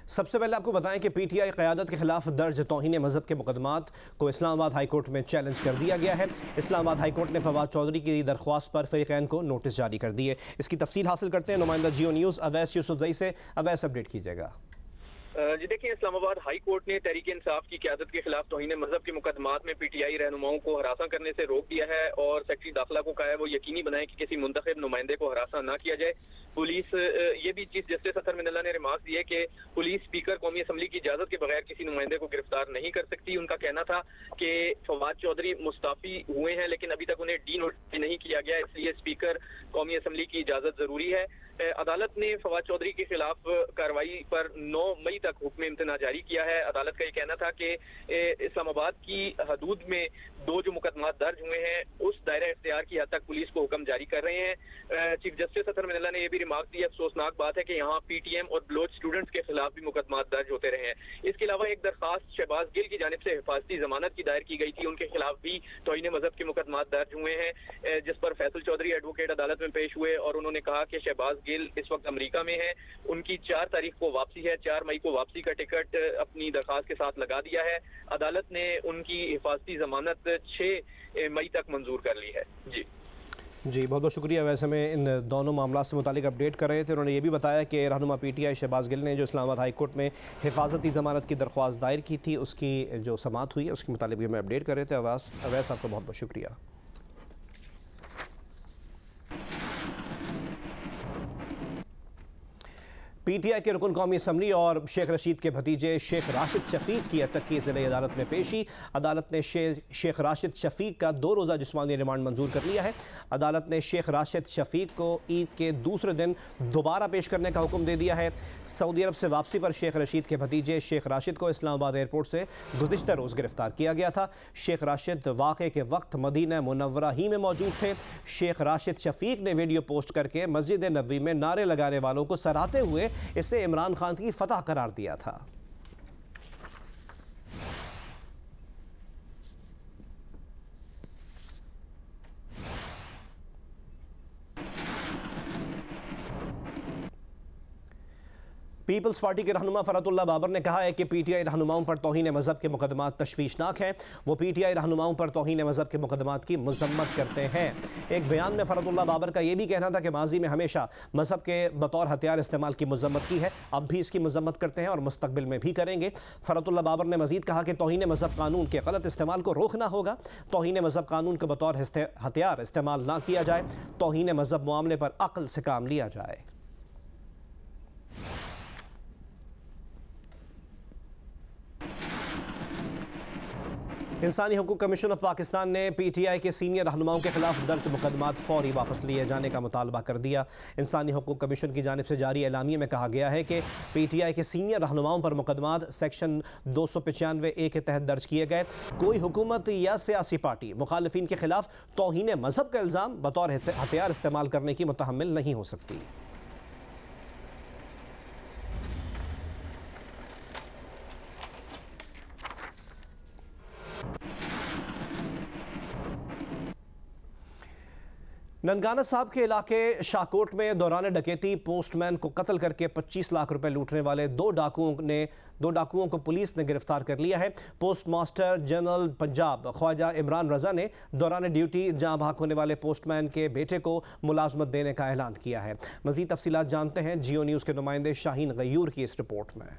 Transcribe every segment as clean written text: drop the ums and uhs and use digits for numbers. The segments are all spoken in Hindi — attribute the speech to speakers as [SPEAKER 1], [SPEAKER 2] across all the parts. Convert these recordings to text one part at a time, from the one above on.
[SPEAKER 1] सबसे पहले आपको बताएं कि पीटीआई क़यादत के खिलाफ दर्ज तौहीन मज़हब के मुकदमात को इस्लामाबाद हाई कोर्ट में चैलेंज कर दिया गया है। इस्लामाबाद हाई कोर्ट ने फवाद चौधरी की दरख्वास्त पर फ़रीक़ैन को नोटिस जारी कर दिए। इसकी तफसील हासिल करते हैं नुमाइंदा जियो न्यूज़ अवैस यूसुफजई से। अवैस, अपडेट कीजिएगा।
[SPEAKER 2] जी देखिए, इस्लामाबाद हाई कोर्ट ने तहरीक इंसाफ की क़यादत के खिलाफ तौहीन मज़हब के मुकदमात में पीटीआई रहनुमाओं को हरासा करने से रोक दिया है और सेक्रेटरी दाखिला को कहा है वो यकीनी बनाए कि किसी मुंतखब नुमाइंदे को हरासा ना किया जाए। पुलिस ये भी चीफ जस्टिस अतर मिनल्ला ने रिमार्क दिए कि पुलिस स्पीकर कौमी असम्बली की इजाजत के बगैर किसी नुमाइंदे को गिरफ्तार नहीं कर सकती। उनका कहना था कि फवाद चौधरी मुस्ताफी हुए हैं लेकिन अभी तक उन्हें डी नोटिस नहीं किया गया, इसलिए स्पीकर कौमी असम्बली की इजाजत जरूरी है। अदालत ने फवाद चौधरी के खिलाफ कार्रवाई पर 9 मई तक हुक्म इम्तना जारी किया है। अदालत का ये कहना था कि इस्लामाबाद की हदूद में 2 जो मुकदमा दर्ज हुए हैं उस दायरा इख्तियार की हद तक पुलिस को हुक्म जारी कर रहे हैं। चीफ जस्टिस अतर मिनल्ला ने यह भी रिमार्क दिया, अफसोसनाक बात है कि यहाँ पीटीएम और बलोच स्टूडेंट्स के खिलाफ भी मुकदमा दर्ज होते रहे हैं। इसके अलावा एक दरखास्त शहबाज गिल की जानिब से हिफाजती जमानत की दायर की गई थी, उनके खिलाफ भी तौहीन मज़हब के मुकदमा दर्ज हुए हैं, जिस पर फैसल चौधरी एडवोकेट अदालत में पेश हुए और उन्होंने कहा कि शहबाज गिल इस वक्त अमेरिका में है, उनकी 4 तारीख को वापसी है, 4 मई को वापसी का टिकट अपनी दरखास्त के साथ लगा दिया है। अदालत ने उनकी हिफाजती जमानत 6 मई तक मंजूर कर ली है। जी
[SPEAKER 1] बहुत बहुत शुक्रिया। वैसे में इन दोनों मामला से मुतालिक अपडेट कर रहे थे। उन्होंने ये भी बताया कि रहनुमा पीटीआई शहबाज गिल ने जो इस्लामाबाद हाई कोर्ट में हिफाजती ज़मानत की दरख्वास्त दायर की थी उसकी जो समाअत हुई है उसके मुतालिक भी हमें अपडेट कर रहे थे। अवैस, आपका बहुत बहुत शुक्रिया। पीटीआई के रुकन कौमी असम्बली और शेख रशीद के भतीजे शेख राशिद शफीक की अटक की ज़िले अदालत में पेशी। अदालत ने शेख राशिद शफीक का 2 रोज़ा जिस्मानी रिमांड मंजूर कर लिया है। अदालत ने शेख राशिद शफीक को ईद के दूसरे दिन दोबारा पेश करने का हुक्म दे दिया है। सऊदी अरब से वापसी पर शेख रशीद के भतीजे शेख राशिद को इस्लामाबाद एयरपोर्ट से गुज़िश्ता रोज़ गिरफ्तार किया गया था। शेख राशिद वाक़े के वक्त मदीना मुनव्वरा ही में मौजूद थे। शेख राशिद शफीक ने वीडियो पोस्ट करके मस्जिद नबवी में नारे लगाने वालों को सराहते हुए इसे इमरान खान की फतह करार दिया था। पीपल्स पार्टी के रहनुमा फरतुल्लाह बाबर ने कहा है कि पीटीआई रहनुमाओं पर तौहीन मज़हब के मुकदमात तशवीशनाक हैं। वो पीटीआई रहनुमाओं पर तौहीन मज़हब के मुकदमात की मज़म्मत करते हैं। एक बयान में फरतुल्लाह बाबर का यह भी कहना था कि माजी में हमेशा मज़हब के बतौर हथियार इस्तेमाल की मज़म्मत की है, अब भी इसकी मज़म्मत करते हैं और मुस्तक़बिल में भी करेंगे। फरतुल्लाह बाबर ने मज़ीद कहा कि तौहीन मज़हब कानून के गलत इस्तेमाल को रोकना होगा। तौहीन मज़हब कानून को बतौर हथियार इस्तेमाल ना किया जाए। तौहीन मज़हब मामले पर अक्ल से काम लिया जाए। इंसानी हकूक़ कमीशन ऑफ पाकिस्तान ने पीटीआई के सीनियर रहनुमाओं के खिलाफ दर्ज मुकदमात फौरी वापस लिए जाने का मुतालबा कर दिया। इंसानी हकूक़ कमीशन की जानिब से जारी एलामिये में कहा गया है कि पीटीआई के सीनियर रहनुमाओं पर मुकदमात सेक्शन 295A के तहत दर्ज किए गए। कोई हुकूमत या सियासी पार्टी मुखालिफिन के खिलाफ तौहीन मज़हब का इल्ज़ाम बतौर हथियार इस्तेमाल करने की मुतहम्मिल नहीं हो सकती। ननकाना साहब के इलाके शाहकोट में दौरान डकैती पोस्टमैन को कत्ल करके 25 लाख रुपए लूटने वाले 2 डाकुओं को पुलिस ने गिरफ्तार कर लिया है। Postmaster general Punjab Khawaja Imran Raza ने दौरान ड्यूटी जहां भाग होने वाले पोस्टमैन के बेटे को मुलाजमत देने का ऐलान किया है। मज़ीद तफसीलात जानते हैं जियो न्यूज़ के नुमाइंदे शाहीन गयूर की इस रिपोर्ट में।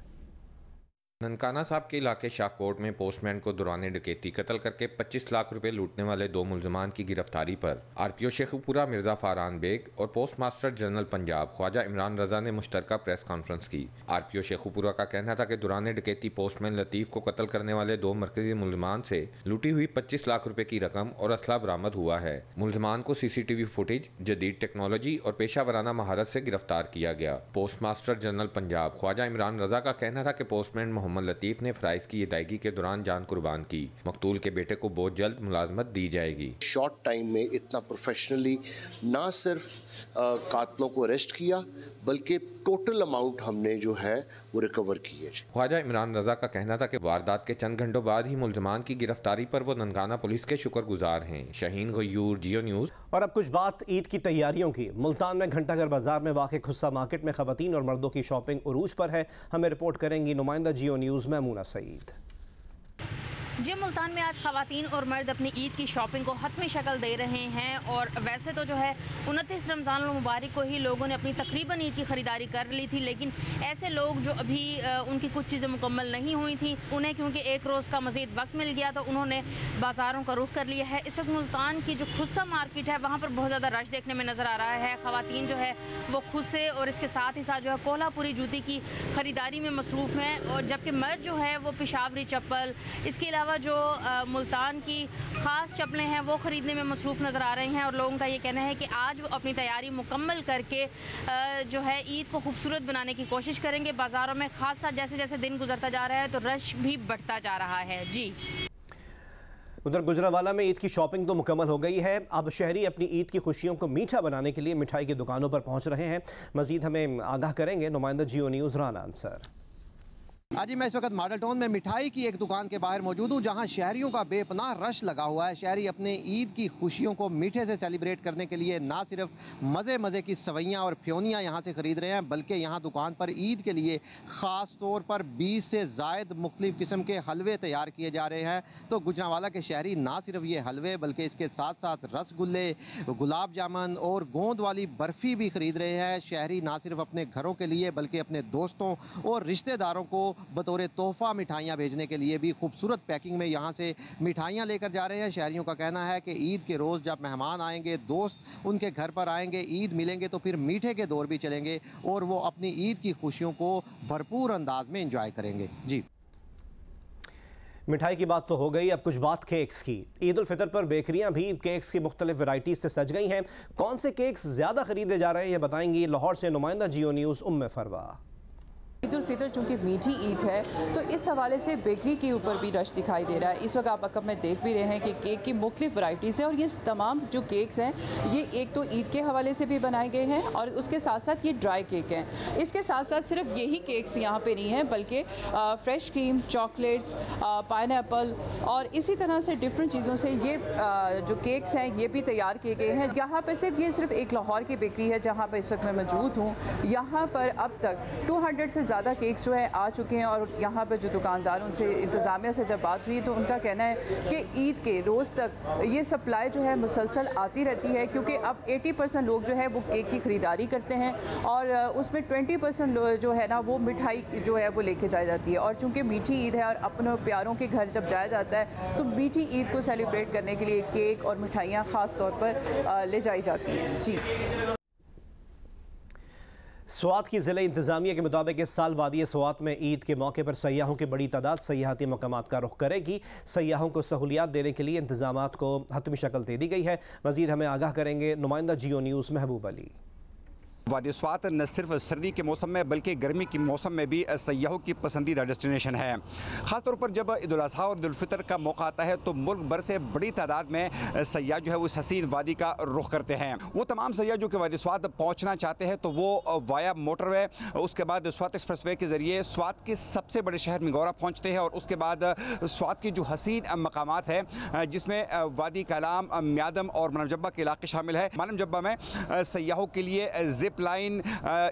[SPEAKER 3] ननकाना साहब के इलाके शाहकोट में पोस्टमैन को दौरान डकैती कत्ल करके 25 लाख रुपए लूटने वाले 2 मुलजमान की गिरफ्तारी पर आरपीओ शेखुपुरा मिर्जा फारान बेग और postmaster general Punjab Khawaja Imran Raza ने मुश्तरका प्रेस कॉन्फ्रेंस की। आरपीओ शेखुपुरा का कहना था कि दौरान डकैती पोस्टमैन लतीफ़ को कत्ल करने वाले 2 मरकजी मुलजमान से लूटी हुई 25 लाख रुपए की रकम और असला बरामद हुआ है। मुलजमान को CCTV फुटेज, जदीद टेक्नोलॉजी और पेशा वराना महारत से गिरफ्तार किया गया। Postmaster general Punjab Khawaja Imran Raza का कहना था कि पोस्टमैन मोहम्मद लतीफ ने फराइज की अदायगी के दौरान जान कुर्बान की। मकतूल के बेटे को बहुत जल्द मुलाजमत दी जाएगी।
[SPEAKER 4] शॉर्ट टाइम में इतना प्रोफेशनली ना सिर्फ कातलों को अरेस्ट किया बल्कि टोटल अमाउंट हमने जो है वो रिकवर की है।
[SPEAKER 3] ख्वाजा इमरान रजा का कहना था कि वारदात के चंद घंटों बाद ही मुलजमान की गिरफ्तारी पर वो ननकाना पुलिस के शुक्रगुजार हैं। शाहीन गयूर, जियो न्यूज़।
[SPEAKER 1] और अब कुछ बात ईद की तैयारियों की। मुल्तान में घंटाघर बाजार में वाक़ खुस्सा मार्केट में खवातीन और मर्दों की शॉपिंग उरूज पर है। हमें रिपोर्ट करेंगी नुमाइंदा जियो न्यूज़ मैमूना सईद।
[SPEAKER 5] जी, मुल्तान में आज खवातीन और मर्द अपनी ईद की शॉपिंग को हतमी शक्ल दे रहे हैं। और वैसे तो जो है 29 रमज़ान मुबारक को ही लोगों ने अपनी तकरीबन ईद की ख़रीदारी कर ली थी, लेकिन ऐसे लोग जो अभी उनकी कुछ चीज़ें मुकम्मल नहीं हुई थी, उन्हें क्योंकि एक रोज़ का मज़ीद वक्त मिल गया तो उन्होंने बाज़ारों का रुख कर लिया है। इस वक्त मुल्तान की जो खुस्सा मार्केट है वहाँ पर बहुत ज़्यादा रश देखने में नज़र आ रहा है। खवातीन जो है वो खुस्से और इसके साथ ही साथ जो है कोल्हापुरी जूती की ख़रीदारी में मसरूफ़ हैं, और जबकि मर्द जो है वो पेशावरी चप्पल, इसके अलावा जो मुल्तान की ख़ास चप्पलें हैं वो ख़रीदने में मसरूफ़ नज़र आ रहे हैं। और लोगों का ये कहना है कि आज वो अपनी तैयारी मुकम्मल करके जो है ईद को खूबसूरत बनाने की कोशिश करेंगे। बाज़ारों में ख़ासा जैसे जैसे दिन गुजरता जा रहा है तो रश भी बढ़ता जा रहा है। जी,
[SPEAKER 1] उधर गुजरावाला में ईद की शॉपिंग तो मुकम्मल हो गई है। अब शहरी अपनी ईद की खुशियों को मीठा बनाने के लिए मिठाई की दुकानों पर पहुंच रहे हैं। मज़ीद हमें आगाह करेंगे नुमाइंदा जियो न्यूज़ राना अंसर।
[SPEAKER 6] आज मैं इस वक्त मॉडल टाउन में मिठाई की एक दुकान के बाहर मौजूद हूँ, जहाँ शहरियों का बेपनाह रश लगा हुआ है। शहरी अपने ईद की खुशियों को मीठे से सेलिब्रेट करने के लिए ना सिर्फ मज़े की सवैयाँ और फ्योनियाँ यहाँ से ख़रीद रहे हैं, बल्कि यहाँ दुकान पर ईद के लिए ख़ास तौर पर 20 से ज़ायद मुख्तलिफ़ किस्म के हलवे तैयार किए जा रहे हैं। तो गुजरांवाला के शहरी ना सिर्फ ये हलवे बल्कि इसके साथ साथ रसगुल्ले, गुलाब जामुन और गोंद वाली बर्फ़ी भी ख़रीद रहे हैं। शहरी ना सिर्फ अपने घरों के लिए बल्कि अपने दोस्तों और रिश्तेदारों को बतौर तोहफ़ा मिठाइयाँ भेजने के लिए भी खूबसूरत पैकिंग में यहाँ से मिठाइयाँ लेकर जा रहे हैं। शहरियों का कहना है कि ईद के रोज़ जब मेहमान आएंगे, दोस्त उनके घर पर आएंगे, ईद मिलेंगे तो फिर मीठे के दौर भी चलेंगे और वो अपनी ईद की खुशियों को भरपूर अंदाज में एंजॉय करेंगे। जी,
[SPEAKER 1] मिठाई की बात तो हो गई, अब कुछ बात केक्स की। ईद उल फितर पर बेकरियां भी केक्स की मुख्तलिफ वैराइटीज से सज गई हैं। कौन से केक्स ज़्यादा खरीदे जा रहे हैं ये बताएंगी लाहौर से नुमाइंदा जियो न्यूज़ उम्मे फरवा।
[SPEAKER 7] ईद उल फितर चूँकि मीठी ईद है तो इस हवाले से बेकरी के ऊपर भी रश दिखाई दे रहा है। इस वक्त आप अकब में देख भी रहे हैं कि केक की मुख्तलिफ वैराइटीज़ हैं, और ये तमाम जो केक्स हैं ये एक तो ईद के हवाले से भी बनाए गए हैं और उसके साथ साथ ये ड्राई केक हैं। इसके साथ साथ सिर्फ यही केक्स यहाँ पे नहीं हैं, बल्कि फ्रेश क्रीम, चॉकलेट्स, पाइनएप्पल और इसी तरह से डिफरेंट चीज़ों से ये जो केक्स हैं ये भी तैयार किए गए हैं। यहाँ पर सिर्फ एक लाहौर की बेकरी है जहाँ पर इस वक्त मैं मौजूद हूँ। यहाँ पर अब तक 200 से ज़्यादा केक्स जो है आ चुके हैं, और यहाँ पर जो दुकानदार उनसे इंतज़ामिया से जब बात हुई तो उनका कहना है कि ईद के रोज़ तक ये सप्लाई जो है मुसलसल आती रहती है, क्योंकि अब 80% लोग जो है वो केक की ख़रीदारी करते हैं और उसमें 20% जो है ना वो मिठाई जो है वो लेके जाई जाती है। और चूँकि मीठी ईद है और अपने प्यारों के घर जब जाया जाता है तो मीठी ईद को सेलिब्रेट करने के लिए केक और मिठाइयाँ ख़ास तौर पर ले जाई जाती हैं। जी,
[SPEAKER 1] स्वात की ज़िला इंतज़ामिया के मुताबिक इस साल वादी स्वात में ईद के मौके पर सयाहों की बड़ी तादाद सयाहती मकामात का रुख करेगी। सयाहों को सहूलियात देने के लिए इंतज़ामात को हतमी शक्ल दे दी गई है। मज़ीद हमें आगाह करेंगे नुमाइंदा जियो न्यूज़ महबूब अली।
[SPEAKER 8] वादी स्वात न सिर्फ सर्दी के मौसम में बल्कि गर्मी के मौसम में भी सयाहों की पसंदीदा डेस्टिनेशन है। ख़ासतौर पर जब ईद उल अज़हा और ईद उल फितर का मौका आता है तो मुल्क भर से बड़ी तादाद में सयाह जो है वो इस हसीन वादी का रुख करते हैं। वो तमाम सयाह जो कि वादी स्वात पहुँचना चाहते हैं तो वो वाया मोटरवे, उसके बाद स्वात एक्सप्रेसवे के ज़रिए स्वात के सबसे बड़े शहर मिगौरा पहुँचते हैं, और उसके बाद स्वात की जो हसीन मकामात है जिसमें वादी कलाम, म्यादम और मानव जब्बा के इलाके शामिल है। मानव जब्बा में सयाहों के लिए जिप लाइन,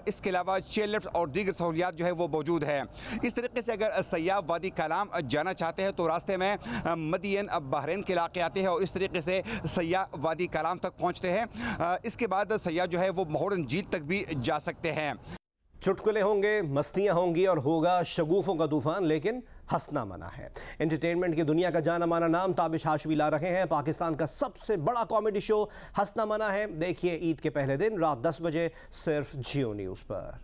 [SPEAKER 8] इसके अलावा चेयर लिफ्ट और दीगर सहूलियात जो है वो मौजूद है। इस तरीके से अगर सयाह वादी कलाम जाना चाहते हैं तो रास्ते में मदियन, बहरीन के इलाके आते हैं और इस तरीके से सयाह वादी कलाम तक पहुँचते हैं। इसके बाद सयाह जो है वो मोहरन झील तक भी जा सकते हैं।
[SPEAKER 1] चुटकुले होंगे, मस्तियाँ होंगी और होगा शगुफों का तूफान, लेकिन हंसना मना है। एंटरटेनमेंट की दुनिया का जाना माना नाम ताबिश हाशमी ला रहे हैं पाकिस्तान का सबसे बड़ा कॉमेडी शो हंसना मना है। देखिए ईद के पहले दिन रात 10 बजे सिर्फ जियो न्यूज़ पर।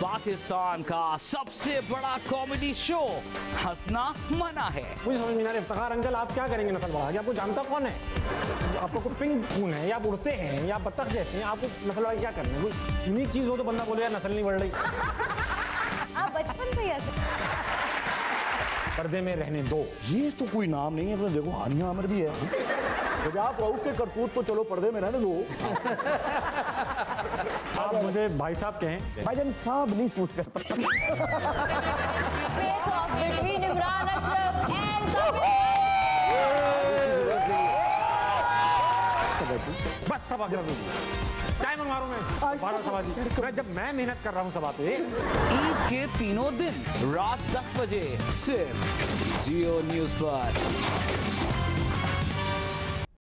[SPEAKER 9] पाकिस्तान का सबसे बड़ा कॉमेडी शो हंसना मना है।
[SPEAKER 10] मुझे समझ में नहीं आ रहा इफ्तिखार अंकल आप क्या करेंगे नस्ल बढ़ा के? आपको जानता कौन है? आपको कोई पिंक खून है या आप उड़ते हैं या बत्तख जैसे हैं, आपको नस्ल बढ़ा क्या करना है? कोई यूनिक चीज़ हो तो बंदा बोले यार नस्ल नहीं बढ़ रही।
[SPEAKER 11] आप बचपन से
[SPEAKER 10] पर्दे में रहने दो,
[SPEAKER 12] ये तो कोई नाम नहीं है। देखो हानिया आमिर भी है, आप उसके करतूत तो चलो पर्दे में रहने दो।
[SPEAKER 10] आप मुझे भाई साहब कहें।
[SPEAKER 12] भाईजान साहब नहीं सूट करता।
[SPEAKER 11] Face of between Imran Ashraf and
[SPEAKER 10] बस सभा गिरा दो, टाइमर मारूं मैं जब मैं मेहनत कर रहा हूं सभा पे।
[SPEAKER 9] ईद के तीनों दिन रात 10 बजे सिर्फ जियो न्यूज पर।